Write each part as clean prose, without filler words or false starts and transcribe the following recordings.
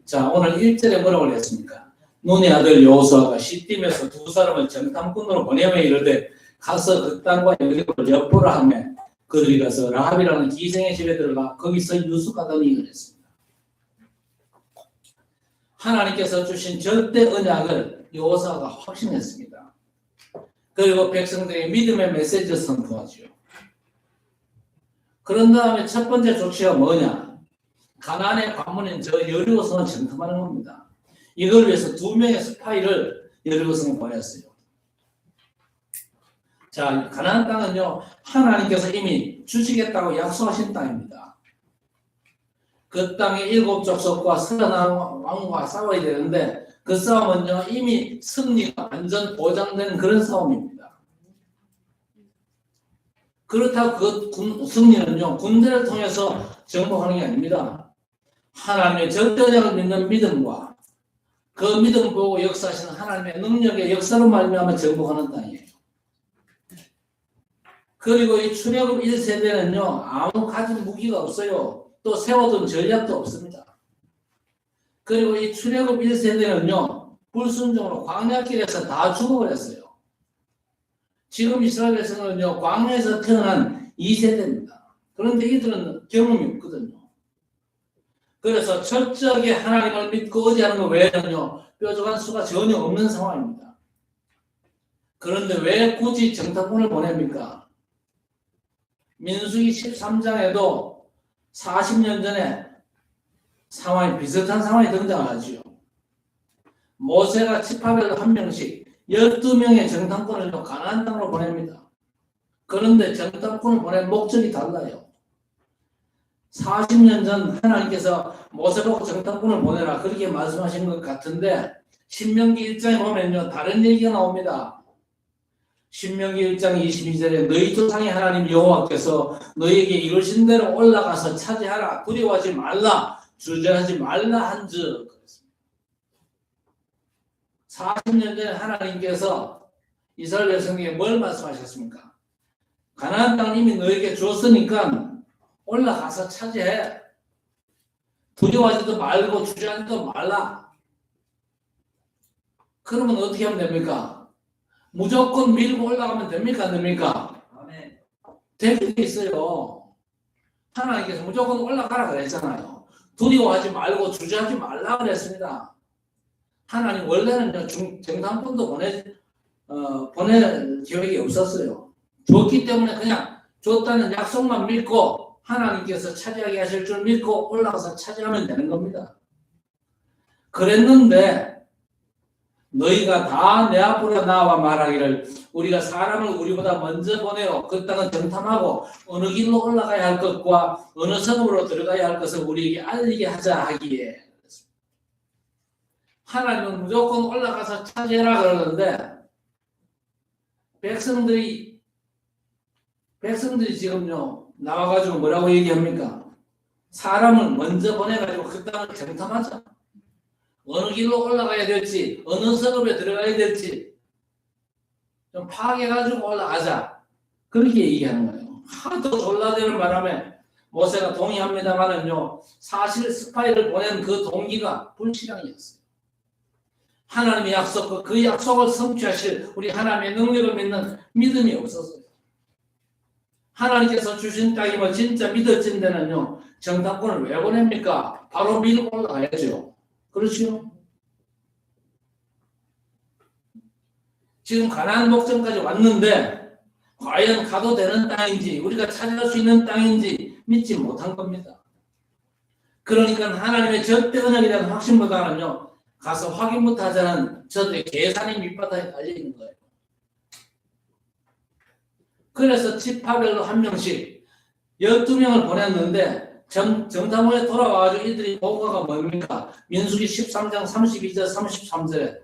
자, 오늘 1절에 뭐라고 했습니까? 눈의 아들 여호수아가 시딤에서 두 사람을 정탐꾼으로 보내며 이르되 가서 그 땅과 여리고를 엿보라 하며 그들이 가서 라합이라는 기생의 집에 들어가 거기서 유숙하더니 그랬습니다. 하나님께서 주신 절대 언약을 여호수아가 확신했습니다. 그리고 백성들의 믿음의 메시지를 선포하죠. 그런 다음에 첫 번째 조치가 뭐냐? 가나안의 관문인 저 여리고성을 정탐하는 겁니다. 이걸 위해서 2명의 스파이를 여리고성에 보냈어요. 자, 가나안 땅은요, 하나님께서 이미 주시겠다고 약속하신 땅입니다. 그 땅의 7족속과 30왕과 싸워야 되는데 그 싸움은요, 이미 승리가 완전 보장된 그런 싸움입니다. 그렇다고 그 승리는요, 군대를 통해서 정복하는 게 아닙니다. 하나님의 절대 언약을 믿는 믿음과 그 믿음 보고 역사하시는 하나님의 능력의 역사로 말미암아 정복하는 땅이에요. 그리고 이 출애굽 1세대는요, 아무 가진 무기가 없어요. 또 세워둔 전략도 없습니다. 그리고 이 출애굽 1세대는요, 불순종으로 광야길에서 다 죽어버렸어요. 지금 이스라엘 백성은요, 광야에서 태어난 2세대입니다. 그런데 이들은 경험이 없거든요. 그래서 철저하게 하나님을 믿고 의지하는 것 외에는요, 뾰족한 수가 전혀 없는 상황입니다. 그런데 왜 굳이 정탐꾼을 보냅니까? 민수기 13장에도 40년 전에 비슷한 상황이 등장하지요. 모세가 지파별로 한 명씩 12명의 정탐꾼을 가나안 땅으로 보냅니다. 그런데 정탐꾼을 보낸 목적이 달라요. 40년 전 하나님께서 모세보고 정탐꾼을 보내라 그렇게 말씀하신 것 같은데 신명기 1장에 보면요, 다른 얘기가 나옵니다. 신명기 1장 22절에 너희 조상의 하나님 여호와께서 너희에게 이루신 대로 올라가서 차지하라, 두려워하지 말라, 주저하지 말라 한즉. 40년 전에 하나님께서 이스라엘 백성에게 뭘 말씀하셨습니까? 가나안 땅을 이미 너희에게 줬으니까 올라가서 차지해. 두려워하지도 말고 주저하지도 말라. 그러면 어떻게 하면 됩니까? 무조건 밀고 올라가면 됩니까? 안 됩니까? 되게 있어요. 하나님께서 무조건 올라가라 그랬잖아요. 두려워하지 말고 주저하지 말라 그랬습니다. 하나님 원래는 정탐꾼도 보낼 계획이 없었어요. 줬기 때문에 그냥 줬다는 약속만 믿고 하나님께서 차지하게 하실 줄 믿고 올라가서 차지하면 되는 겁니다. 그랬는데 너희가 다 내 앞으로 나와 말하기를 우리가 사람을 우리보다 먼저 보내어 그 땅은 정탐하고 어느 길로 올라가야 할 것과 어느 성읍으로 들어가야 할 것을 우리에게 알리게 하자 하기에 하나님은 무조건 올라가서 차지해라 그러는데 백성들이 지금요 나와가지고 뭐라고 얘기합니까? 사람을 먼저 보내가지고 그 땅을 정탐하자. 어느 길로 올라가야 될지, 어느 성읍에 들어가야 될지 좀 파악해가지고 올라가자. 그렇게 얘기하는 거예요. 하도 졸라대는 바람에 모세가 동의합니다만은요, 사실 스파이를 보낸 그 동기가 불신앙이었어요. 하나님의 약속, 그 약속을 성취하실 우리 하나님의 능력을 믿는 믿음이 없었어요. 하나님께서 주신 땅임을 진짜 믿어진 데는요, 정탐꾼을 왜 보냅니까? 바로 밀고 올라가야죠. 그렇죠? 지금 가나안 목전까지 왔는데 과연 가도 되는 땅인지 우리가 찾을 수 있는 땅인지 믿지 못한 겁니다. 그러니까 하나님의 절대 언약에 대한 확신보다는요, 가서 확인부터 하자는 저들의 계산이 밑바닥에 달려있는 거예요. 그래서 지파별로 한 명씩 12명을 보냈는데 정탐원에 돌아와가지고 이들이 보고가 뭡니까? 민수기 13장 32절 33절에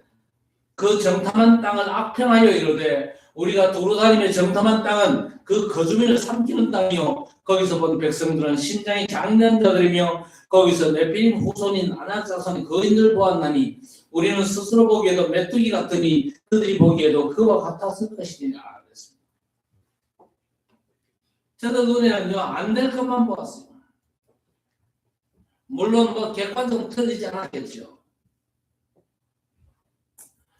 그 정탐한 땅을 악평하여 이르되 우리가 두루다니며 정탐한 땅은 그 거주민을 삼키는 땅이요 거기서 본 백성들은 신장이 장대한 자들이며 거기서 네피림 후손인 아낙 자손이 거인을 보았나니 우리는 스스로 보기에도 메뚜기 같으니 그들이 보기에도 그와 같았을 것이니라. 그랬습니다. 저들 눈에는요 안 될 것만 보았어요. 물론 뭐 객관적으로 틀리지 않았겠죠.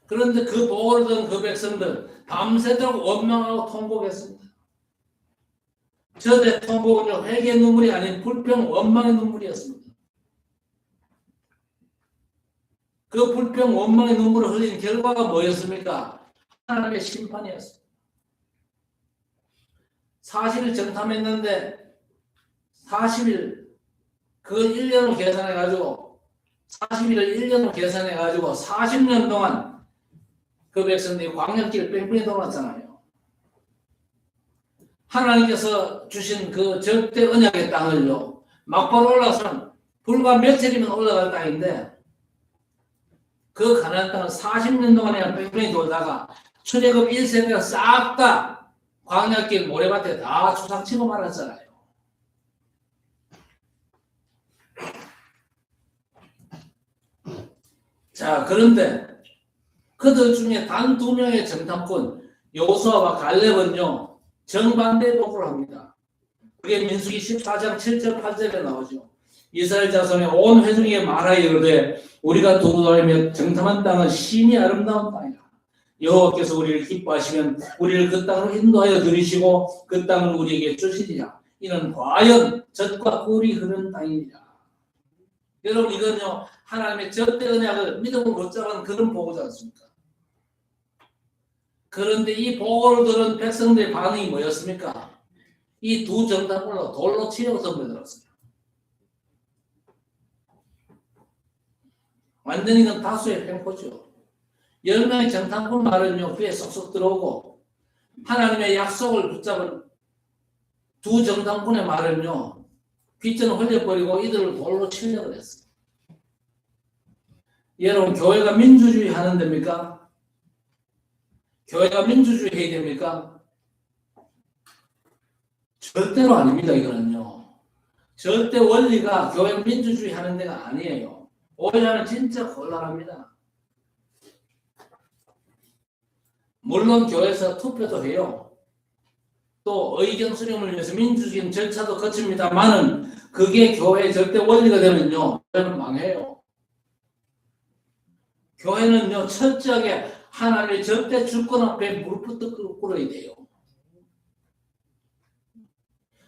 그런데 그 보고를 들은 그 백성들 밤새도록 원망하고 통곡했습니다. 저들의 통곡은요, 회개의 눈물이 아닌 불평 원망의 눈물이었습니다. 그 불평 원망의 눈물을 흘린 결과가 뭐였습니까? 하나님의 심판이었습니다. 40일 정탐했는데 40일 그 1년을 계산해가지고 40일을 1년으로 계산해가지고 40년 동안 그 백성들이 광야길을 뺑뺑이 돌았잖아요. 하나님께서 주신 그 절대 언약의 땅을요, 막바로 올라서는 불과 며칠이면 올라갈 땅인데 그 가나안 땅을 40년 동안 뺑뺑이 돌다가 출애굽 1세대가 싹 다 광야길 모래밭에 다 초상치고 말았잖아요. 자, 그런데 그들 중에 단 2명의 정탐꾼 여호수아와 갈렙은요, 정반대 보고를 합니다. 그게 민수기 14장 7절 8절에 나오죠. 이스라엘 자손의 온 회중에게 말하여 이르되 우리가 두루 다니며 정탐한 땅은 심히 아름다운 땅이라. 여호와께서 우리를 기뻐하시면 우리를 그 땅으로 인도하여 들이시고 그 땅을 우리에게 주시리라. 이는 과연 젖과 꿀이 흐르는 땅이니라. 여러분, 이건요, 하나님의 절대 언약을 믿음으로 붙잡은 그런 보고지 않습니까? 그런데 이 보고를 들은 백성들의 반응이 뭐였습니까? 이 두 정탐꾼을 돌로 치려고 덤벼들었어요. 완전히 이건 다수의 횡포죠. 10명의 정탐꾼 말은요, 귀에 쏙쏙 들어오고, 하나님의 약속을 붙잡은 두 정탐꾼의 말은요, 귀전을 흘려버리고 이들을 돌로 치려고 했어요. 여러분, 교회가 민주주의 하는 데입니까? 교회가 민주주의 해야 됩니까? 절대로 아닙니다, 이거는요. 절대 원리가 교회가 민주주의 하는 데가 아니에요. 오히려 진짜 곤란합니다. 물론 교회에서 투표도 해요. 또 의견 수렴을 위해서 민주적인 절차도 거칩니다만은 그게 교회의 절대 원리가 되면요, 교회는 망해요. 교회는요, 철저하게 하나님의 절대 주권 앞에 무릎부터 꿇어야 돼요.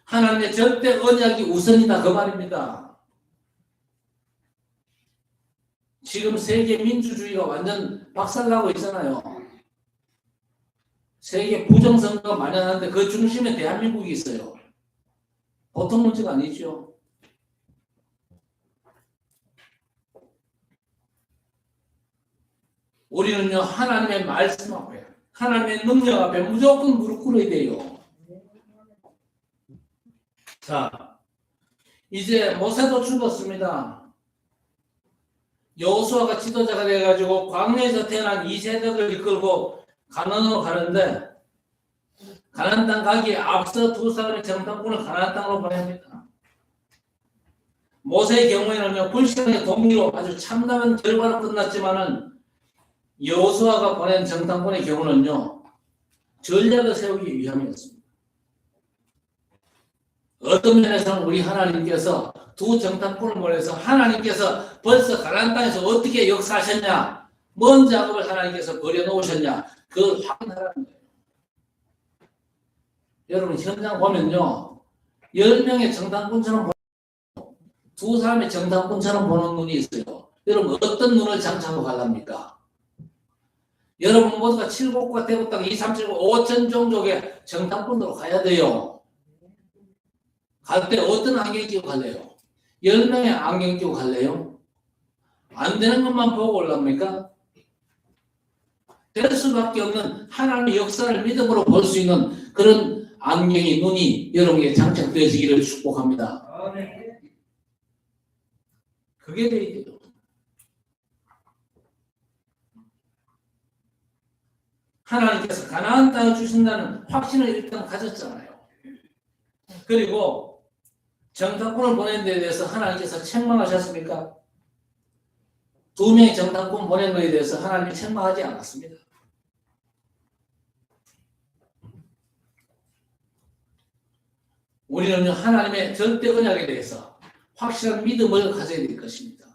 하나님의 절대 언약이 우선이다, 그 말입니다. 지금 세계 민주주의가 완전 박살나고 있잖아요. 세계 부정선거가 만연하는데 그 중심에 대한민국이 있어요. 보통 문제가 아니죠. 우리는요, 하나님의 말씀 앞에, 하나님의 능력 앞에 무조건 무릎 꿇어야 돼요. 자, 이제 모세도 죽었습니다. 여호수아가 지도자가 돼가지고 광야에서 태어난 이세대를 이끌고 가나안으로 가는데, 가나안 땅 가기에 앞서 두 사람의 정탐꾼을 가나안 땅으로 보냅니다. 모세의 경우에는요, 불신의 동의로 아주 참담한 결과로 끝났지만은 여호수아가 보낸 정탐꾼의 경우는요, 전략을 세우기 위함이었습니다. 어떤 면에서는 우리 하나님께서 두 정탐꾼을 보내서 하나님께서 벌써 가나안 땅에서 어떻게 역사하셨냐, 뭔 작업을 하나님께서 벌여놓으셨냐, 그걸 확인하라는 거예요. 여러분, 현장 보면요, 10명의 정탐꾼처럼 두 사람의 정탐꾼처럼 보는 눈이 있어요. 여러분, 어떤 눈을 장착하고 가랍니까? 여러분 모두가 칠곡과 대구 땅 2, 3, 7, 5천 종족의 정탐꾼으로 가야 돼요. 갈 때 어떤 안경 끼고 갈래요? 10명의 안경 끼고 갈래요? 안 되는 것만 보고 올랍니까? 될 수밖에 없는 하나님의 역사를 믿음으로 볼 수 있는 그런 안경이, 눈이 여러분에게 장착되어지기를 축복합니다. 그게 돼야 돼요. 하나님께서 가나안 땅을 주신다는 확신을 일단 가졌잖아요. 그리고 정탐꾼을 보낸 데 대해서 하나님께서 책망하셨습니까? 2명의 정탐꾼 보낸 것에 대해서 하나님이 책망하지 않았습니다. 우리는 하나님의 절대 언약에 대해서 확실한 믿음을 가져야 될 것입니다.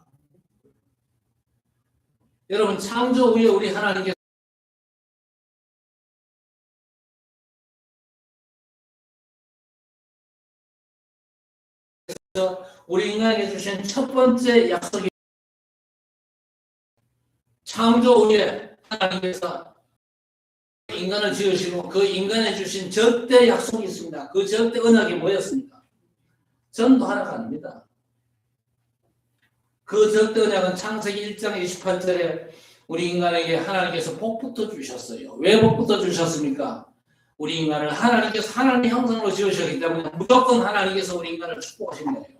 여러분, 창조 후에 우리 하나님께서 우리 인간에게 주신 첫 번째 약속이, 창조 후에 하나님께서 인간을 지으시고 그 인간에 주신 절대 약속이 있습니다. 그 절대 언약이 뭐였습니까? 전도하라가 아닙니다. 그 절대 언약은 창세기 1장 28절에 우리 인간에게 하나님께서 복부터 주셨어요. 왜 복부터 주셨습니까? 우리 인간을 하나님께서 하나님의 형상으로 지으셨기 때문에 무조건 하나님께서 우리 인간을 축복하신 거예요.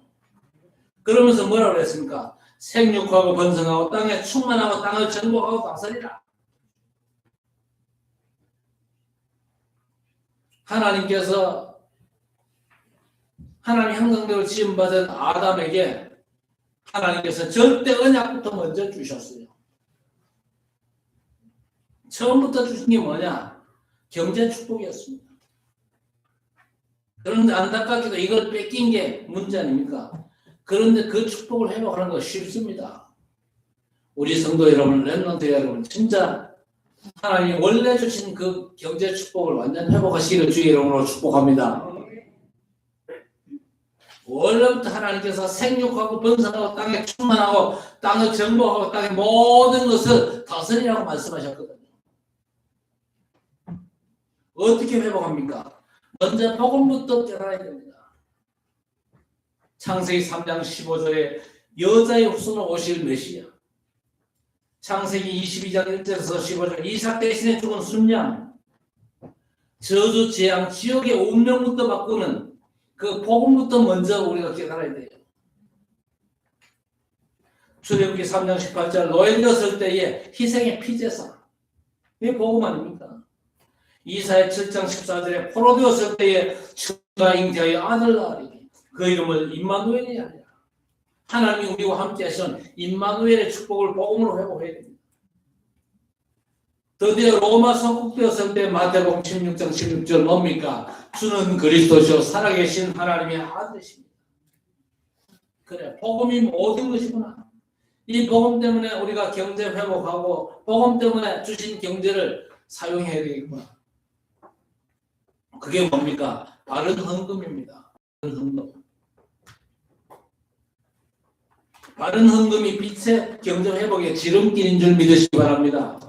그러면서 뭐라고 그랬습니까? 생육하고 번성하고 땅에 충만하고 땅을 정복하고 다스리라. 하나님께서 하나님 형상대로 지음받은 아담에게 하나님께서 절대 언약부터 먼저 주셨어요. 처음부터 주신 게 뭐냐? 경제 축복이었습니다. 그런데 안타깝게도 이걸 뺏긴 게 문제 아닙니까? 그런데 그 축복을 회복하는 거 쉽습니다. 우리 성도 여러분, 렘넌트 여러분, 진짜 하나님이 원래 주신 그 경제 축복을 완전 회복하시기를 주의 이름으로 축복합니다. 원래부터 하나님께서 생육하고 번성하고 땅에 충만하고 땅을 정복하고 땅의 모든 것을 다스리라고 말씀하셨거든요. 어떻게 회복합니까? 먼저 복음부터 깨달아야 됩니다. 창세기 3장 15절에 여자의 후손으로 오실 메시아, 창세기 22장 1절에서 15절 이삭 대신에 죽은 순양, 저주, 재앙, 지옥의 운명부터 바꾸는 그 복음부터 먼저 우리가 깨달아야 돼요. 출애굽기 3장 18절 노예되었을 때의 희생의 피제사, 이게 복음 아닙니까? 이사야 7장 14절에 포로되었을 때의 처가 잉태하여 아들 낳으리니 그 이름을 임마누엘이 하리라. 하나님이 우리와 함께 하신 임마누엘의 축복을 복음으로 회복해야 됩니다. 드디어 로마 성국되었을 때 마태복음 16장 16절 뭡니까? 주는 그리스도시요 살아계신 하나님의 아들이십니다. 그래, 복음이 모든 것이구나. 이 복음 때문에 우리가 경제 회복하고 복음 때문에 주신 경제를 사용해야 되겠구나. 그게 뭡니까? 바른 헌금입니다. 바른 헌금. 바른 헌금이 빛의 경제 회복의 지름길인 줄 믿으시기 바랍니다.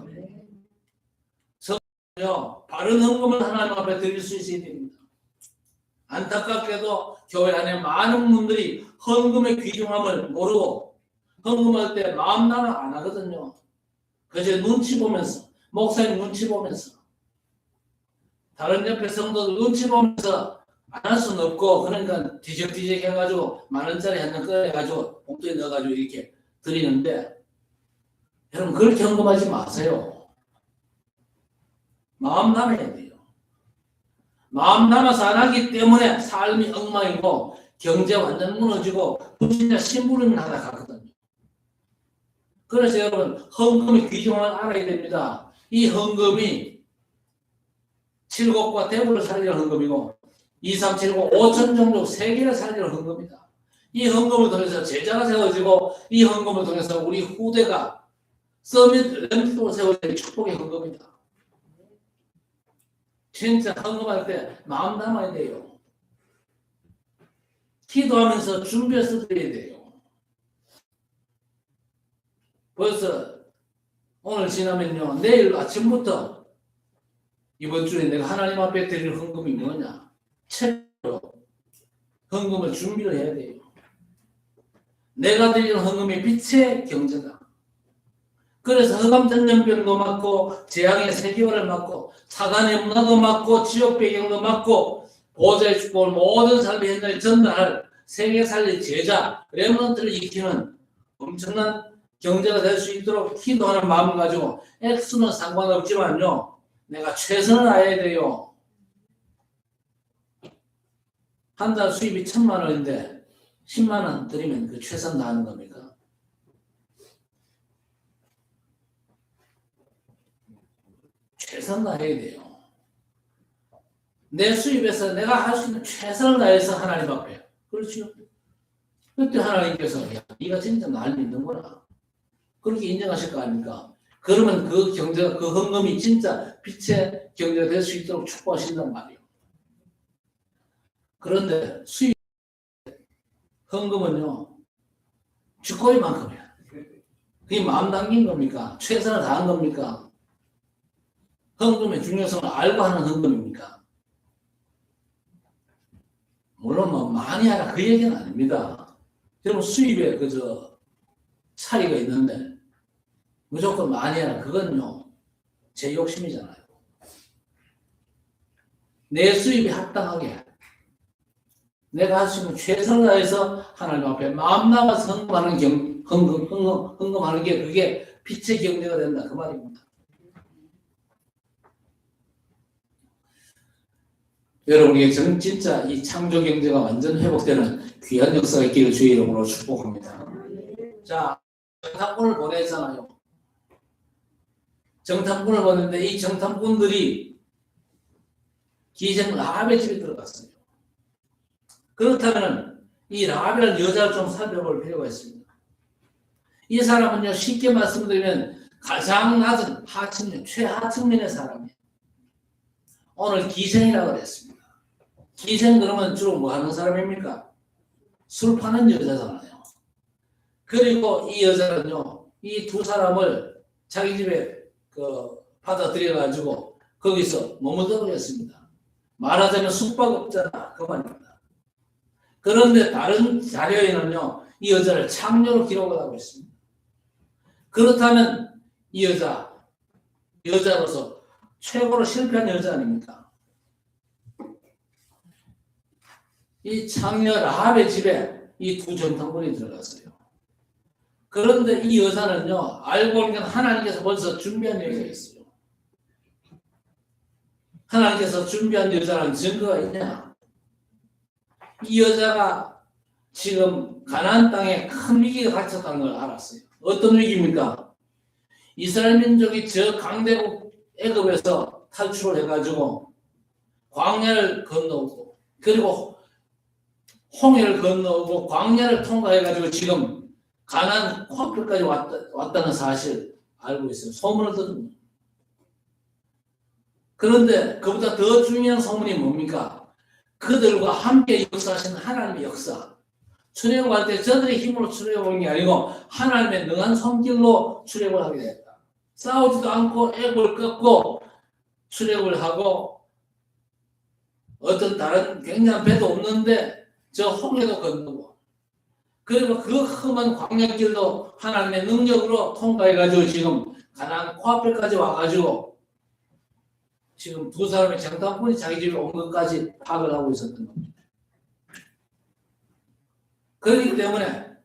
저는요, 바른 헌금을 하나님 앞에 드릴 수 있어야 됩니다. 안타깝게도 교회 안에 많은 분들이 헌금의 귀중함을 모르고 헌금할 때 마음 나는 안 하거든요. 그저 눈치 보면서, 목사님 눈치 보면서, 다른 옆에 성도들 눈치 보면서 안 할 수는 없고, 그러니까 뒤적뒤적 해가지고 만원짜리 한 장 꺼내가지고 봉투에 넣어가지고 이렇게 드리는데, 여러분 그렇게 헌금하지 마세요. 마음 남아야 돼요. 마음 남아서 안 하기 때문에 삶이 엉망이고 경제 완전 무너지고 진짜 심부름 나가거든요. 그래서 여러분 헌금의 귀중함을 알아야 됩니다. 이 헌금이 7곡과 대구를 살리는 헌금이고 2, 3, 7곡 5천 종족 3개를 살리는 헌금이다. 이 헌금을 통해서 제자가 세워지고 이 헌금을 통해서 우리 후대가 서밋 렘스로 세워질 축복의 헌금이다. 진짜 헌금할 때 마음 담아야 돼요. 기도하면서 준비해서 드려야 돼요. 벌써 오늘 지나면요, 내일 아침부터 이번 주에 내가 하나님 앞에 드릴 헌금이 뭐냐? 책으로 헌금을 준비를 해야 돼요. 내가 드리는 헌금이 빛의 경제다. 그래서 흑암전염병도 맞고 재앙의 세계화를 맞고 사단의 문화도 맞고 지옥 배경도 맞고 보좌의 축복을 모든 삶의 현장에 전달할 세계 살릴 제자 렘넌트를 익히는 엄청난 경제가 될 수 있도록 기도하는 마음을 가지고 액수는 상관없지만요, 내가 최선을 다해야 돼요. 한 달 수입이 1,000만 원인데 10만 원 드리면 그 최선 다하는 겁니까? 최선 다해야 돼요. 내 수입에서 내가 할 수 있는 최선을 다해서 하나님 앞에. 그렇죠? 그때 하나님께서 야, 네가 진짜 날 믿는구나. 그렇게 인정하실 거 아닙니까? 그러면 그 경제가, 그 헌금이 진짜 빛의 경제가 될 수 있도록 축복하신단 말이에요. 그런데 수입, 헌금은요, 주거리만큼이야. 그게 마음 담긴 겁니까? 최선을 다한 겁니까? 헌금의 중요성을 알고 하는 헌금입니까? 물론 뭐 많이 하라 그 얘기는 아닙니다. 여러분 수입에 그저 차이가 있는데 무조건 많이 하라 그건요 제 욕심이잖아요. 내 수입에 합당하게 내가 할 수 있는 최선을 다해서 하나님 앞에 마음 나가서 헌금하는 게 그게 빛의 경제가 된다 그 말입니다. 여러분에게 진짜 이 창조 경제가 완전 회복되는 귀한 역사가 있기를 주의 이름으로 축복합니다. 자, 정탐꾼을 보내잖아요. 정탐꾼을 보냈는데 이 정탐꾼들이 기생 라합의 집에 들어갔어요. 그렇다면 이 라합이라는 여자를 좀 살펴볼 필요가 있습니다. 이 사람은요 쉽게 말씀드리면 가장 낮은 하층면, 최하층면의 사람이에요. 오늘 기생이라고 그랬습니다. 기생 그러면 주로 뭐 하는 사람입니까? 술 파는 여자잖아요. 그리고 이 여자는요, 이 두 사람을 자기 집에 받아들여가지고 거기서 머물러 버렸습니다. 말하자면 숙박업자다 그 말입니다. 그런데 다른 자료에는요, 이 여자를 창녀로 기록을 하고 있습니다. 그렇다면 이 여자로서 최고로 실패한 여자 아닙니까? 이 창녀 라합의 집에 이 두 정탐꾼이 들어갔어요. 그런데 이 여자는요, 알고 보니까 하나님께서 벌써 준비한 여자였어요. 하나님께서 준비한 여자라는 증거가 있냐? 이 여자가 지금 가나안 땅에 큰 위기가 닥쳤다는 걸 알았어요. 어떤 위기입니까? 이스라엘 민족이 저 강대국 애굽에서 탈출을 해가지고 광야를 건너오고 그리고 홍해를 건너오고 광야를 통과해가지고 지금 가나안 코앞까지 왔다는 사실 알고 있어요. 소문을 듣는. 그런데 그보다 더 중요한 소문이 뭡니까? 그들과 함께 역사하시는 하나님의 역사. 출애굽할 때 저들의 힘으로 출애굽한 게 아니고 하나님의 능한 손길로 출애굽을 하게 됐다. 싸우지도 않고 애굽을 꺾고 출애굽을 하고 어떤 다른 굉장한 배도 없는데 저 홍해도 건너고 그리고 그 험한 광야길도 하나님의 능력으로 통과해가지고 지금 가나안 코앞에까지 와가지고 지금 두 사람의 정탐꾼이 자기 집에 온 것까지 파악을 하고 있었던 겁니다. 그렇기 때문에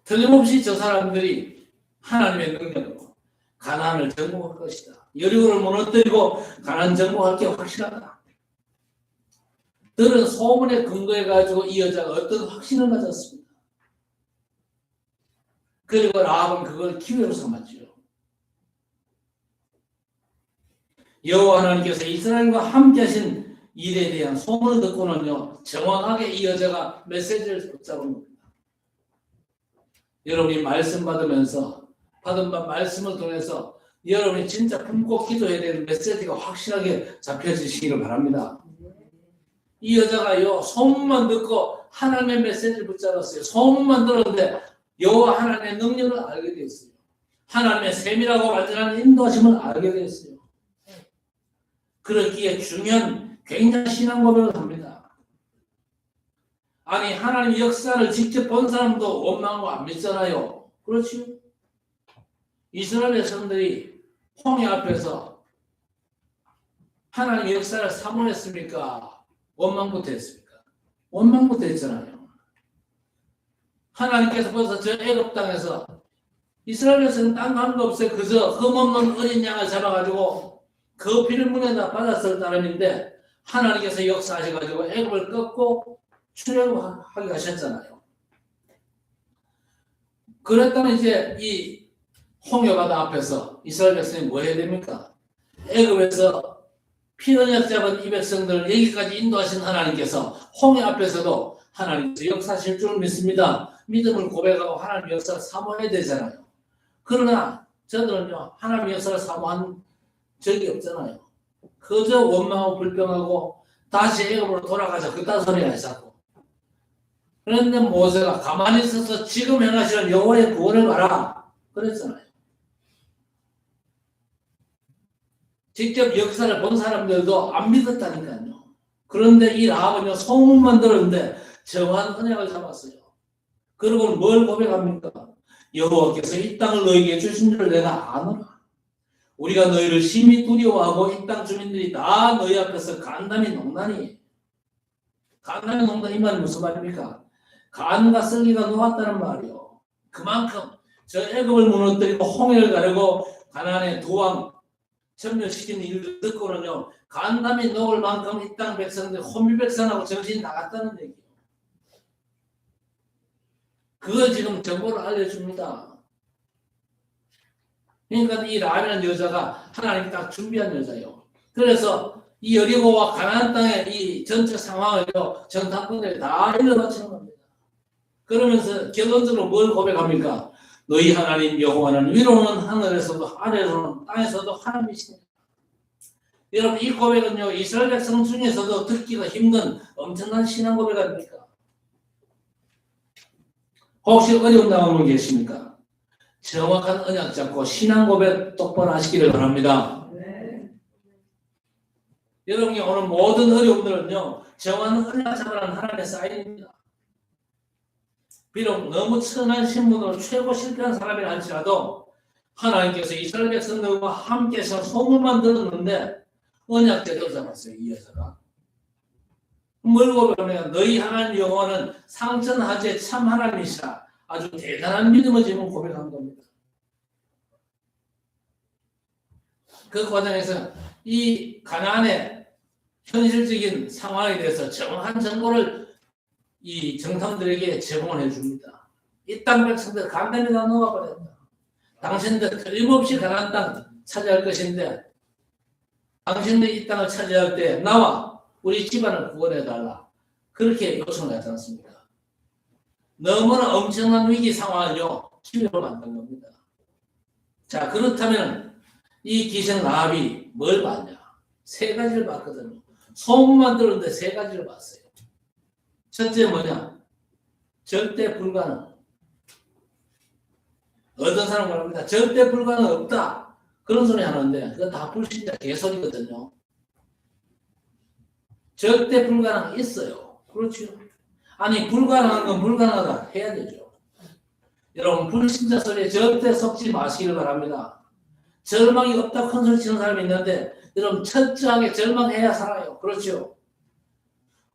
틀림없이 저 사람들이 하나님의 능력으로 가나안을 정복할 것이다. 여리고를 무너뜨리고 가나안 정복할 게 확실하다. 들은 소문에 근거해가지고 이 여자가 어떤 확신을 가졌습니다. 그리고 라합은 그걸 기회로 삼았죠. 여호와 하나님께서 이스라엘과 함께 하신 일에 대한 소문을 듣고는요, 정확하게 이 여자가 메시지를 붙잡은 겁니다. 여러분이 말씀 받으면서 받은 말씀을 통해서 여러분이 진짜 품고 기도해야 되는 메시지가 확실하게 잡혀지시기를 바랍니다. 이 여자가요, 소문만 듣고 하나님의 메시지를 붙잡았어요. 소문만 들었는데 여호와 하나님의 능력을 알게 되었어요. 하나님의 세밀하고 완전한 인도하심을 알게 되었어요. 그렇기에 중요한 굉장히 신앙 고백을 합니다. 아니 하나님 역사를 직접 본 사람도 원망하고 안 믿잖아요. 그렇죠? 이스라엘 백성들이 홍해 앞에서 하나님 역사를 사모했습니까? 원망부터 했습니까? 원망부터 했잖아요. 하나님께서 벌써 저 애굽 땅에서 이스라엘에서는 딴 거 없어요. 그저 흠없는 어린 양을 잡아가지고 그 피를 문에다 받았을 따름인데 하나님께서 역사하셔가지고 애굽을 꺾고 출애굽하게 하셨잖아요. 그랬다면 이제 이 홍해바다 앞에서 이스라엘 백성이 뭐 해야 됩니까? 애굽에서 피언약 잡은 이 백성들을 여기까지 인도하신 하나님께서 홍해 앞에서도 하나님께서 역사하실 줄 믿습니다. 믿음을 고백하고 하나님 역사를 사모해야 되잖아요. 그러나 저들은요, 하나님 역사를 사모한 적이 없잖아요. 그저 원망하고 불평하고 다시 애굽으로 돌아가자 그딴 소리 하자고. 그런데 모세가 가만히 있어서 지금 행하시는 여호와의 구원을 봐라 그랬잖아요. 직접 역사를 본 사람들도 안 믿었다니까요. 그런데 이 라합은요, 소문만 들었는데 정한 언약을 잡았어요. 그리고 뭘 고백합니까? 여호와께서 이 땅을 너희에게 주신 줄 내가 아노라. 우리가 너희를 심히 두려워하고 이 땅 주민들이 다 너희 앞에서 간담이 농나니. 간담이 농다 이 말이 무슨 말입니까? 간과 썰기가 놓았다는 말이요. 그만큼 저 애굽을 무너뜨리고 홍해를 가르고 가나안의 두 왕 전멸시키는 일을 듣고는요, 간담이 녹을 만큼 이 땅 백성들 혼비백산하고 정신이 나갔다는 얘기예요. 그걸 지금 정보를 알려줍니다. 그러니까 이 라합이라는 여자가 하나님이 딱 준비한 여자예요. 그래서 이 여리고와 가나안 땅의 이 전체 상황을요, 정탐꾼들이 다 일러바치는 겁니다. 그러면서 결론적으로 뭘 고백합니까? 너희 하나님 여호와는 위로는 하늘에서도 아래로는 땅에서도 하나님이시다. 여러분, 이 고백은요, 이스라엘 백성 중에서도 듣기가 힘든 엄청난 신앙 고백 아닙니까? 혹시 어려운 나오는 분 계십니까? 정확한 언약 잡고 신앙 고백 똑바로 하시기를 바랍니다. 네. 여러분이 오늘 모든 어려움들은요, 정확한 언약 잡으라는 하나님의 사인입니다. 비록 너무 천한 신분으로 최고 실패한 사람이라 할지라도 하나님께서 이스라엘 백성들과 함께 해서 소문만 들었는데 언약 제대로 잡았어요, 이 여자가. 뭘 고백하면 너희 하나님 여호와는 상천하지의 참 하나님이시라. 아주 대단한 믿음을 지금 고백한 겁니다. 그 과정에서 이 가나안의 현실적인 상황에 대해서 정확한 정보를 이 정탐들에게 제공을 해줍니다. 이 땅 백성들 간단히 다 놓아버렸다. 당신들 틀림없이 가나안 땅 차지할 것인데 당신들이 이 땅을 차지할 때 나와 우리 집안을 구원해달라. 그렇게 요청을 하지 않습니까? 너무나 엄청난 위기 상황을요, 기회로 만든 겁니다. 자, 그렇다면 이 기생 라합이 뭘 봤냐? 세 가지를 봤거든요. 소문만 들었는데 세 가지를 봤어요. 첫째 뭐냐? 절대 불가능. 어떤 사람 말합니다. 절대 불가능 없다. 그런 소리 하는데 그거 다 불신자 개소리거든요. 절대 불가능 있어요. 그렇죠. 아니 불가능한 건 불가능하다 해야 되죠. 여러분 불신자 소리에 절대 속지 마시길 바랍니다. 절망이 없다 큰 소리 치는 사람이 있는데 여러분 철저하게 절망해야 살아요. 그렇죠.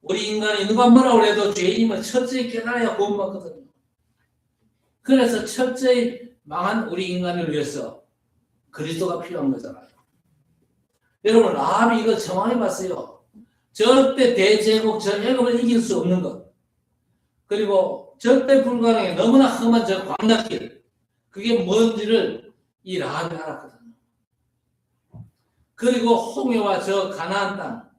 우리 인간이 누가 뭐라고 해도 죄인임을 철저히 깨달아야 구원받거든요. 그래서 철저히 망한 우리 인간을 위해서 그리스도가 필요한 거잖아요. 여러분 라합이 이거 정확히 봤어요. 절대 대제국 저 애굽을 이길 수 없는 것. 그리고 절대 불가능해 너무나 험한 저 광야길. 그게 뭔지를 이 라합이 알았거든요. 그리고 홍해와 저 가나안 땅.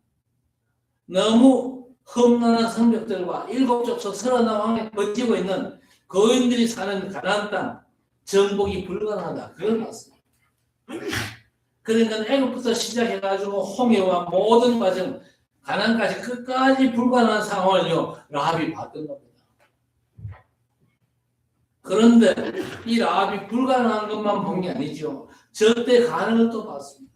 너무 험난한 성벽들과 일곱 족속 39왕에 버티고 있는 거인들이 사는 가나안 땅. 정복이 불가능하다. 그걸 봤어요. 그러니까 애굽부터 시작해가지고 홍해와 모든 과정 가나안까지 끝까지 불가능한 상황을요 라합이 봤던 겁니다. 그런데 이 라합이 불가능한 것만 본 게 아니죠. 절대 가능을 또 봤습니다.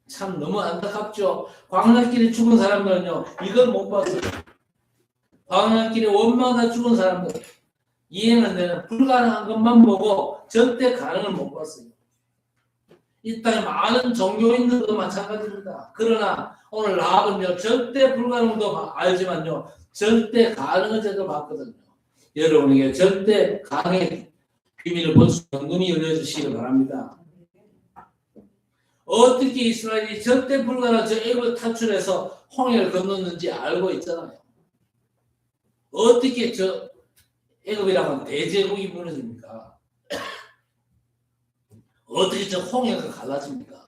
참 너무 안타깝죠. 광야길에 죽은 사람들은요 이걸 못 봤어요. 광야길에 원망하다 죽은 사람들 이해는 되는 불가능한 것만 보고 절대 가능을 못 봤어요. 이 땅에 많은 종교인들도 마찬가지입니다. 그러나 오늘 라합은요 절대 불가능도 알지만요 절대 가능을 제대로 봤거든요. 여러분에게 절대 가능의 비밀을 볼 수 있는 눈이 열려주시기 바랍니다. 어떻게 이스라엘이 절대 불가능한 저 애굽을 탈출해서 홍해를 건넜는지 알고 있잖아요. 어떻게 저 애굽이라고 대제국이 무너집니까? 어떻게 저 홍해가 갈라집니까?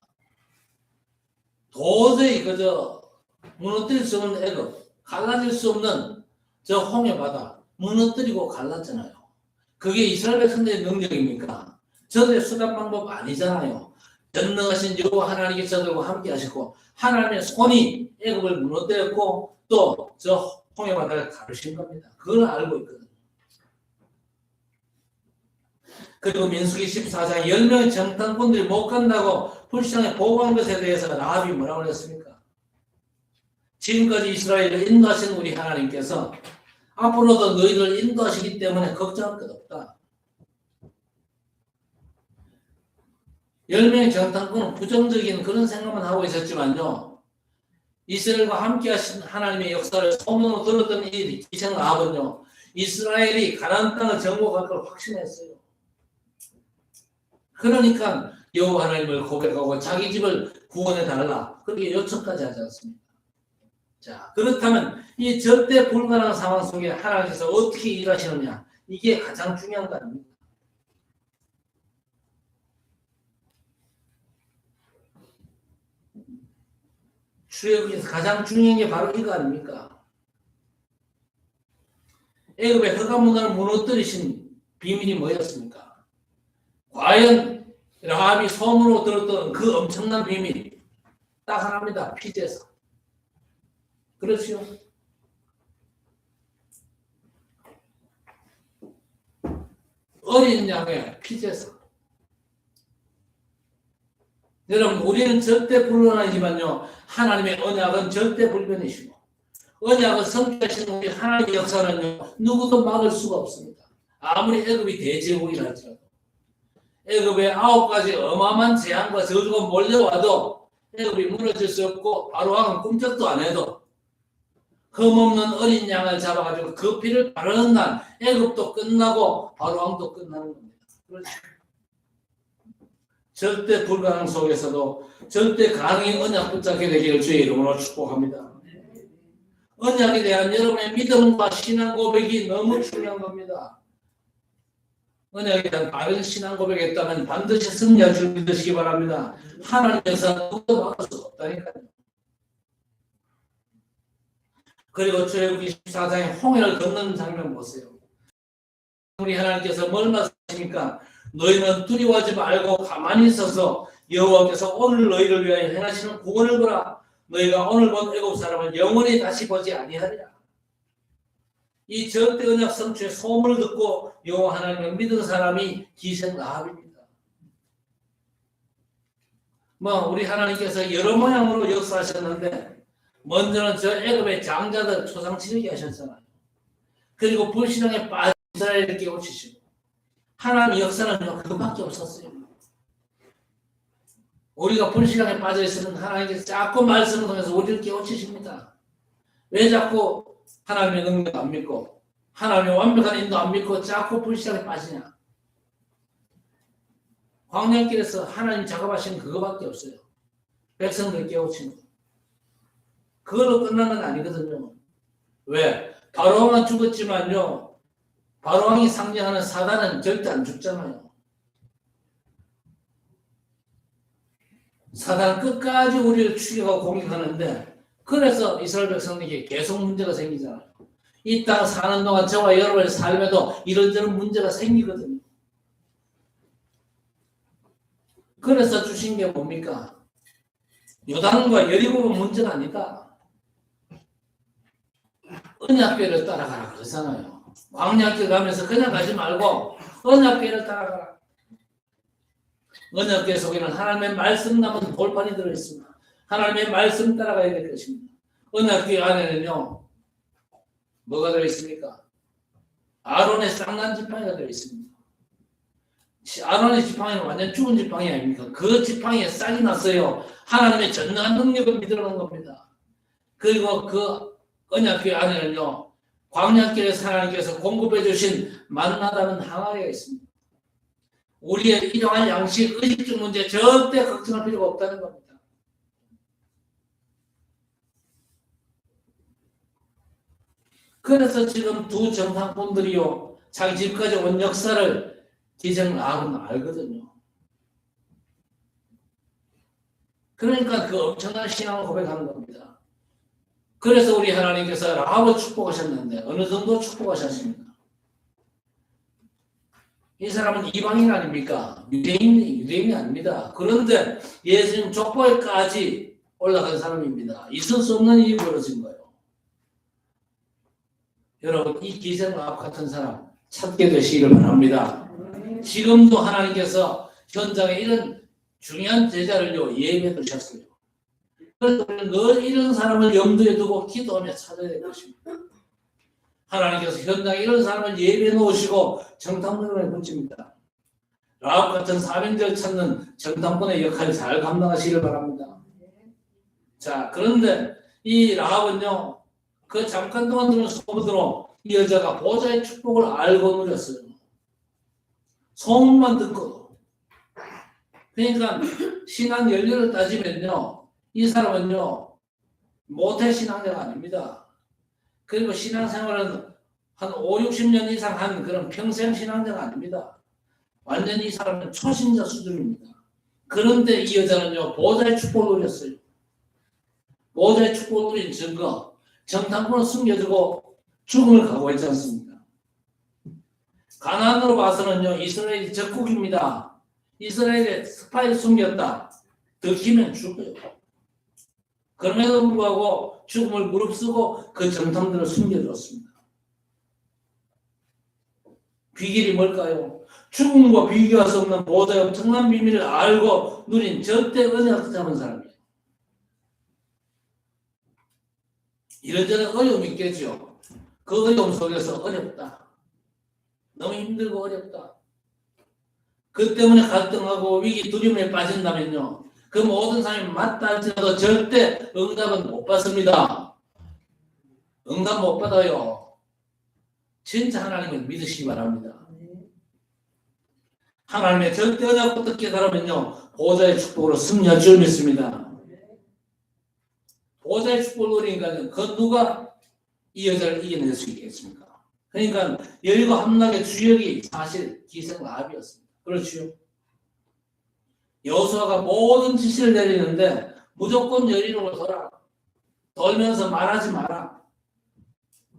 도저히 그저 무너뜨릴 수 없는 애굽. 갈라질 수 없는 저 홍해 바다 무너뜨리고 갈랐잖아요. 그게 이스라엘 백성들의 능력입니까? 저들의 수단 방법 아니잖아요. 전능하신 여호와 하나님께 저들과 함께 하시고 하나님의 손이 애굽을 무너뜨렸고 또 저 홍해 바다를 가르신 겁니다. 그걸 알고 있거든요. 그리고 민수기 14장 10명의 정탐꾼들이 못 간다고 불신앙에 보고한 것에 대해서 라합이 뭐라고 그랬습니까? 지금까지 이스라엘을 인도하신 우리 하나님께서 앞으로도 너희를 인도하시기 때문에 걱정할 것 없다. 10명의 정탐꾼은 부정적인 그런 생각만 하고 있었지만요. 이스라엘과 함께 하신 하나님의 역사를 소문으로 들었던 이 기생 라합은요. 이스라엘이 가나안 땅을 정복할 걸 확신했어요. 그러니까 여호와 하나님을 고백하고 자기 집을 구원해 달라 그렇게 요청까지 하지 않습니까? 자, 그렇다면 이 절대 불가능한 상황 속에 하나님께서 어떻게 일하시느냐 이게 가장 중요한 거 아닙니까? 출애굽에서 가장 중요한 게 바로 이거 아닙니까? 애굽의 허가문화를 무너뜨리신 비밀이 뭐였습니까? 과연 라합이 소문으로 들었던 그 엄청난 비밀 딱 하나입니다. 피제사. 그렇죠? 어린 양의 피제사. 여러분 우리는 절대 불가능하지만요. 하나님의 언약은 절대 불변이시고 언약을 성취하신 우리 하나님의 역사는요. 누구도 막을 수가 없습니다. 아무리 애굽이 대제국이라 할지라도 애굽의 9가지 어마어마한 재앙과 저주가 몰려와도 애굽이 무너질 수 없고 바로왕은 꿈쩍도 안 해도 흠없는 어린 양을 잡아가지고 그 피를 바르는 날 애굽도 끝나고 바로왕도 끝나는 겁니다. 그렇죠? 절대 불가능 속에서도 절대 가능히 언약 붙잡게 되기를 주의 이름으로 축복합니다. 언약에 대한 여러분의 믿음과 신앙 고백이 너무 중요한 겁니다. 언약에 대한 바른 신앙 고백이 있다면 반드시 승리할 줄 믿으시기 바랍니다. 하나님의 역사는 누구도 막을 수 없다니까요. 그리고 출애굽기 14장에 홍해를 건너는 장면 보세요. 우리 하나님께서 뭘 말씀하십니까? 너희는 두려워하지 말고 가만히 있어서 여호와께서 오늘 너희를 위하여 행하시는 구원을 보라. 너희가 오늘 본 애굽 사람은 영원히 다시 보지 아니하리라. 이 절대 언약 성취의 소문을 듣고 여호와 하나님을 믿은 사람이 기생 라합입니다. 우리 하나님께서 여러 모양으로 역사하셨는데 먼저는 저 애굽의 장자들 초상 치르게 하셨잖아요. 그리고 불신앙에 빠진 이스라엘을 깨우치시고 하나님의 역사는 그것밖에 없었어요. 우리가 불신앙에 빠져 있으면 하나님께서 자꾸 말씀을 통해서 우리를 깨우치십니다. 왜 자꾸 하나님의 능력 안 믿고 하나님의 완벽한 인도 안 믿고 자꾸 불신앙에 빠지냐? 광야길에서 하나님 작업하시는 그거밖에 없어요. 백성들 깨우치는 거. 그걸로 끝나는 건 아니거든요. 왜? 바로왕은 죽었지만요. 바로왕이 상징하는 사단은 절대 안 죽잖아요. 사단은 끝까지 우리를 추격하고 공격하는데 그래서 이스라엘 백성에게 계속 문제가 생기잖아요. 이 땅 사는 동안 저와 여러분의 삶에도 이런저런 문제가 생기거든요. 그래서 주신 게 뭡니까? 요단과 여리고가 문제가 아니다. 언약궤를 따라가라 그러잖아요. 광야길 가면서 그냥 가지 말고 언약궤를 따라가라. 언약궤 속에는 하나님의 말씀 남은 돌판이 들어있습니다. 하나님의 말씀 따라가야 될 것입니다. 언약궤 안에는요 뭐가 들어있습니까? 아론의 쌍난 지팡이가 들어있습니다. 아론의 지팡이는 완전 죽은 지팡이 아닙니까? 그 지팡이에 싹이 났어요. 하나님의 전능한 능력을 믿으라는 겁니다. 그리고 그 언약궤 안에는요 광야길에서 하나님께서 공급해 주신 만나다는 항아리가 있습니다. 우리의 일용할 양식, 의식주 문제 절대 걱정할 필요가 없다는 겁니다. 그래서 지금 두 정탐꾼들이요 자기 집까지 온 역사를 기생 라합은 알거든요. 그러니까 그 엄청난 신앙을 고백하는 겁니다. 그래서 우리 하나님께서 라합을 축복하셨는데 어느 정도 축복하셨습니까? 이 사람은 이방인 아닙니까? 유대인이 아닙니다. 그런데 예수님 족보에까지 올라간 사람입니다. 있을 수 없는 일이 벌어진 거예요. 여러분, 이 기생 라합 같은 사람 찾게 되시기를 바랍니다. 지금도 하나님께서 현장에 이런 중요한 제자를요 예배해 두셨어요. 그래서 늘 이런 사람을 염두에 두고 기도하며 찾아야 될 것입니다. 하나님께서 현장에 이런 사람을 예배해 놓으시고 정탐꾼을 붙입니다. 라합 같은 사명자를 찾는 정탐꾼의 역할을 잘 감당하시길 바랍니다. 자, 그런데 이 라합은요 그 잠깐 동안 들은 소문으로 이 여자가 보좌의 축복을 알고 누렸어요. 소문만 듣고. 그러니까 신앙 연륜을 따지면요 이 사람은요 모태 신앙자가 아닙니다. 그리고 신앙생활은 한 5, 60년 이상 한 그런 평생 신앙자가 아닙니다. 완전히 이 사람은 초신자 수준입니다. 그런데 이 여자는요 보좌의 축복을 누렸어요. 보좌의 축복을 누린 증거, 정탐꾼을 숨겨두고 죽음을 각오했지 않습니까? 가나안으로 봐서는요 이스라엘이 적국입니다. 이스라엘의 스파이를 숨겼다. 들키면 죽어요. 그럼에도 불구하고 죽음을 무릅쓰고 그 정탐들을 숨겨두었습니다. 비결이 뭘까요? 죽음과 비교할 수 없는 보좌의 엄청난 비밀을 알고 누린 절대 언약을 잡은 사람이에요. 이런저런 어려움이 있겠죠. 그 어려움 속에서 어렵다. 너무 힘들고 어렵다. 그 때문에 갈등하고 위기 두려움에 빠진다면요. 그 모든 사람이 맞다 할지라도 절대 응답은 못 받습니다. 응답 못 받아요. 진짜 하나님을 믿으시기 바랍니다. 하나님의 절대 언약부터 깨달으면요. 보좌의 축복으로 승리할 줄 믿습니다. 보좌의 축복을 누리니까 그 누가 이 여자를 이겨낼 수 있겠습니까? 그러니까 여리고 함락의 주역이 사실 기생 라합이었습니다. 그렇죠? 여호수아가 모든 지시를 내리는데 무조건 여리로 돌면서 말하지 마라.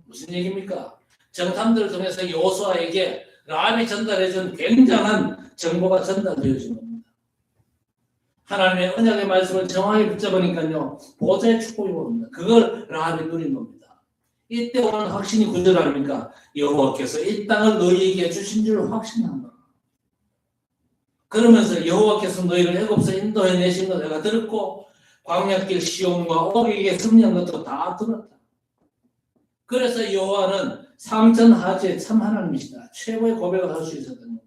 무슨 얘기입니까? 정탐들을 통해서 여호수아에게 라합이 전달해준 굉장한 정보가 전달되어진 겁니다. 하나님의 언약의 말씀을 정확히 붙잡으니까요 보좌의 축복이 옵니다. 그걸 라합이 누린 겁니다. 이때 오는 확신이 구절 아닙니까? 여호와께서 이 땅을 너희에게 주신 줄 확신한다. 그러면서 여호와께서 너희를 애굽에서 인도해 내신 것 내가 들었고 광야길 시온과 옥에게 승리한 것도 다 들었다. 그래서 여호와는 삼천하지의 참 하나님이시다. 최고의 고백을 할 수 있었던 겁니다.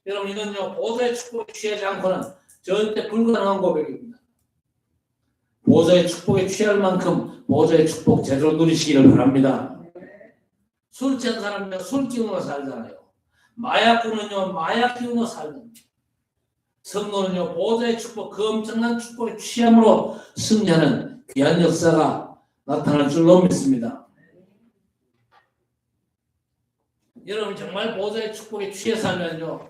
여러분 이건요 보좌의 축복에 취하지 않고는 절대 불가능한 고백입니다. 보좌의 축복에 취할 만큼 보좌의 축복 제대로 누리시기를 바랍니다. 술 취한 사람은요 술 기운으로 살잖아요. 마약꾼은요 마약 기운으로 살습니다. 성도는요 보좌의 축복 그 엄청난 축복에 취함으로 승리하는 귀한 역사가 나타날 줄로 믿습니다. 여러분 정말 보좌의 축복에 취해 살면요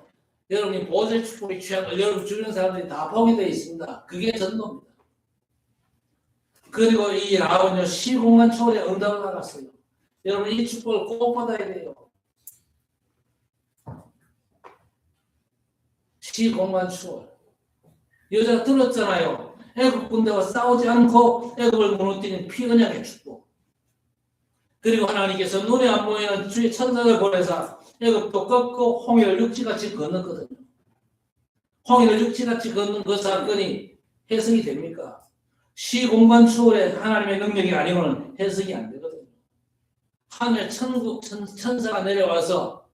여러분이 보좌의 축복에 취한 걸 여러분 주변 사람들이 다 보게 되어 있습니다. 그게 전도입니다. 그리고 이 라합은요 시공간 초월의 응답을 받았어요. 여러분 이 축복을 꼭 받아야 돼요. 시공간 초월. 여자가 들었잖아요. 애굽 군대와 싸우지 않고 애굽을 무너뜨린 피언약의 축복. 그리고 하나님께서 눈에 안 보이는 주의 천사를 보내서 애굽도 꺾고 홍해를 육지같이 건넜거든요. 홍해를 육지같이 건넌 그 사건이 해석이 됩니까? 시공간 초월의 하나님의 능력이 아니고는 해석이 안 되거든요. 하늘 천국 천사가 내려와서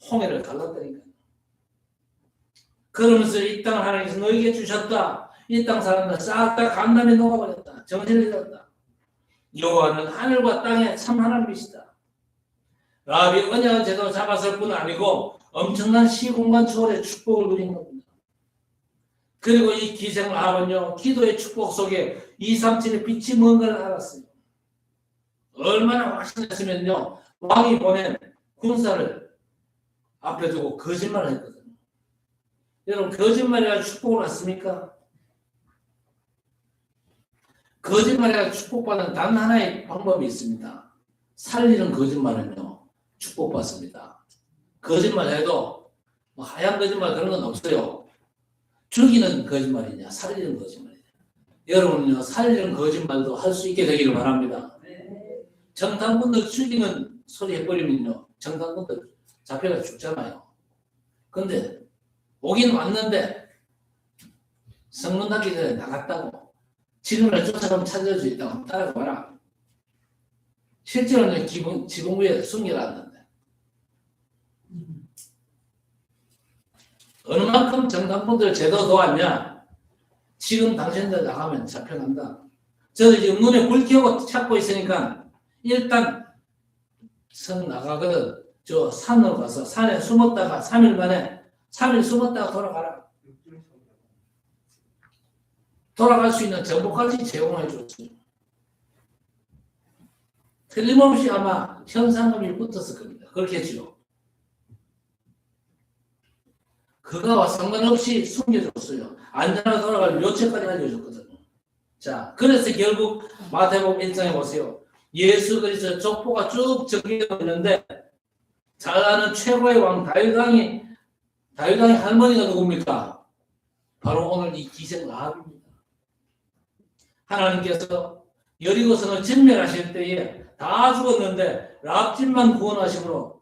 홍해를 갈랐다니까요. 그러면서 이 땅을 하나님께서 너에게 주셨다. 이 땅 사람들 싹 다 간담에 녹아버렸다. 정신을 잃었다. 여호와는 하늘과 땅의 참 하나님이시다. 라합이 언약을 제대로 잡았을 뿐 아니고 엄청난 시공간 초월의 축복을 누린 겁니다. 그리고 이 기생 라합은요 기도의 축복 속에 237의 빛이 뭔가를 알았어요. 얼마나 확신했으면요 왕이 보낸 군사를 앞에 두고 거짓말을 했거든요. 여러분 거짓말이라 축복을 받습니까? 거짓말에 축복받는 단 하나의 방법이 있습니다. 살리는 거짓말은요, 축복받습니다. 거짓말해도 뭐 하얀 거짓말 그런 건 없어요. 죽이는 거짓말이냐, 살리는 거짓말이냐. 여러분은요, 살리는 거짓말도 할 수 있게 되기를 바랍니다. 정탐꾼들 죽이는 소리 해버리면요, 정탐꾼들 잡혀가 죽잖아요. 근데 오긴 왔는데 성문 닫기 전에 나갔다고, 지금을 쫓아가면 찾을 수 있다고 따라가봐라. 실제로는 지붕 위에 숨겨놨는데 어느 만큼 정탐꾼들 제도 도왔냐? 지금 당신들 나가면 잡혀간다. 저도 지금 눈에 불 켜고 찾고 있으니까 일단 성 나가거든. 저 산으로 가서 산에 숨었다가 3일 만에 3일 숨었다가 돌아가라. 돌아갈 수 있는 정보까지 제공해 줬어요. 틀림없이 아마 현상금이 붙었을 겁니다. 그렇겠죠. 그거와 상관없이 숨겨줬어요. 안전하게 돌아갈 요체까지 알려줬거든요. 자, 그래서 결국 마태복음 1장에 보세요. 예수 그리스도 족보가 쭉 적혀져 있는데 잘 아는 최고의 왕 다윗왕의 할머니가 누굽니까? 바로 오늘 이 기생 라합입니다. 하나님께서 여리고성을 진멸하실 때에 다 죽었는데 라합집만 구원하심으로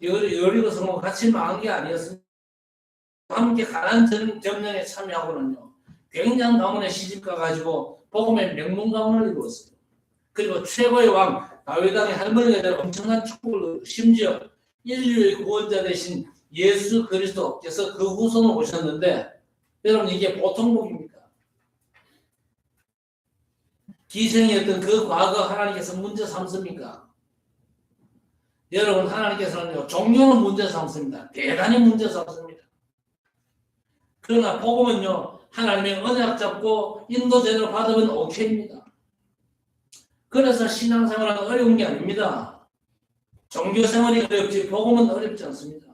여리고성과 같이 망한 게 아니었습니다. 함께 가난 점령에 참여하고는요, 굉장한 가문의 시집가 가지고 복음의 명문 가문을 이루었어요. 그리고 최고의 왕 다윗왕의 할머니가 된 엄청난 축복을, 심지어 인류의 구원자 되신 예수 그리스도께서 그 후손을 오셨는데, 여러분 이게 보통 복입니까? 기생이었던 그 과거 하나님께서 문제 삼습니까? 여러분, 하나님께서는요, 종교는 문제 삼습니다. 대단히 문제 삼습니다. 그러나 복음은요, 하나님의 언약 잡고 인도제를 받으면 오케이입니다. 그래서 신앙생활은 어려운 게 아닙니다. 종교생활이 어렵지 복음은 어렵지 않습니다.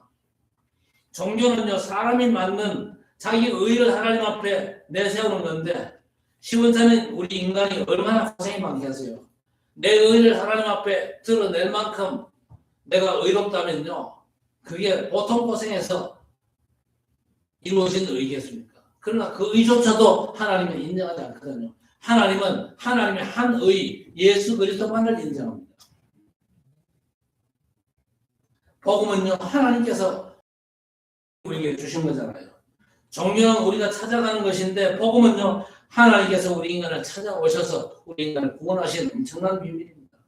종교는요, 사람이 맞는 자기 의를 하나님 앞에 내세우는 건데, 시원찮은 우리 인간이 얼마나 고생이 많겠어요. 내 의를 하나님 앞에 드러낼 만큼 내가 의롭다면요, 그게 보통 고생에서 이루어진 의겠습니까? 그러나 그 의조차도 하나님은 인정하지 않거든요. 하나님은 하나님의 한 의, 예수 그리스도만을 인정합니다. 복음은요, 하나님께서 우리에게 주신 거잖아요. 종교는 우리가 찾아가는 것인데, 복음은요, 하나님께서 우리 인간을 찾아오셔서 우리 인간을 구원하신 엄청난 비밀입니다.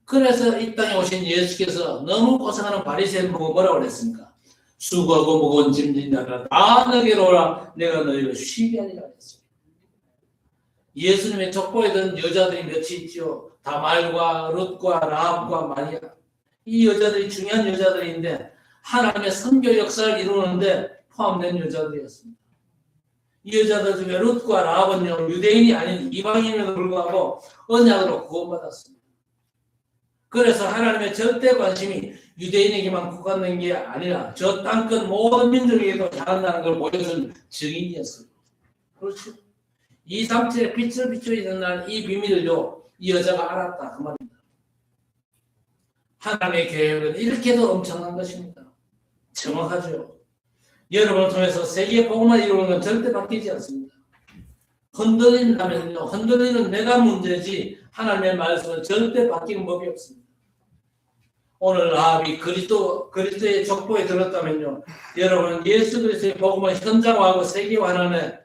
그래서 이 땅에 오신 예수께서 너무 고생하는 바리새인 보고 뭐라고 그랬습니까? 수고하고 무거운 짐 진 자들아 다 내게로 오라, 내가 너희를 쉬게 하리라 했습니다. 예수님의 족보에 든 여자들이 몇이 있죠. 다말과 룻과 라합과 마리아. 이 여자들이 중요한 여자들인데 하나님의 선교 역사를 이루는데 포함된 여자들이었습니다. 이 여자들 중에 룻과 라합은요, 유대인이 아닌 이방인에도 불구하고 언약으로 구원받았습니다. 그래서 하나님의 절대 관심이 유대인에게만 국한된 게 아니라 저 땅끝 모든 민족에게도 향한다는 걸 보여준 증인이었습니다. 그렇죠. 237의 빛을 비추어 있는 날 이 비밀을요, 이 여자가 알았다 그 말입니다. 하나님의 계획은 이렇게도 엄청난 것입니다. 정확하죠. 여러분을 통해서 세계 복음을 이루는 건 절대 바뀌지 않습니다. 흔들린다면요, 흔들리는 내가 문제지 하나님의 말씀은 절대 바뀌는 법이 없습니다. 오늘 라합이 그리스도의 족보에 들었다면요, 여러분은 예수 그리스도의 복음을 현장화하고 세계화하는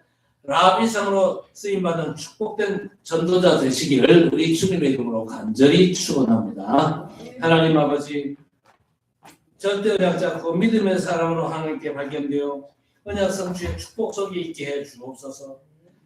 라합이상으로 쓰임받은 축복된 전도자 되시기를 우리 주님의 이름으로 간절히 축원합니다. 하나님 아버지, 절대 언약자 그 믿음의 사람으로 하나님께 발견되어 언약 성취의 축복 속에 있게 해 주옵소서.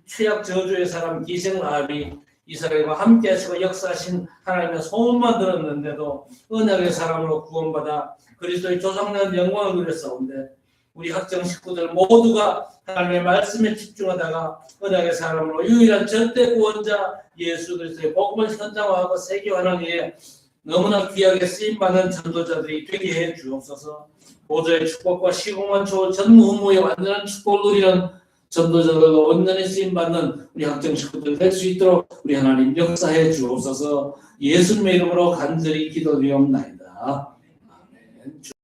최악 저주의 사람 기생 라합이 이스라엘과 함께 하시고 역사하신 하나님의 소문만 들었는데도 언약의 사람으로 구원받아 그리스도의 조상된 영광을 누렸사온데, 우리 학정 식구들 모두가 하나님의 말씀에 집중하다가 언약의 사람으로 유일한 절대 구원자 예수 그리스도의 복음을 현장화하고 세계화하는 일에 너무나 귀하게 쓰임받는 전도자들이 되게 해 주옵소서. 보좌의 축복과 시공한 초 전무후무의 완전한 축복을 누리는 전도자들로 온전히 쓰임받는 우리 학정 식구들 될 수 있도록 우리 하나님 역사해 주옵소서. 예수님의 이름으로 간절히 기도드리옵나이다. 아멘.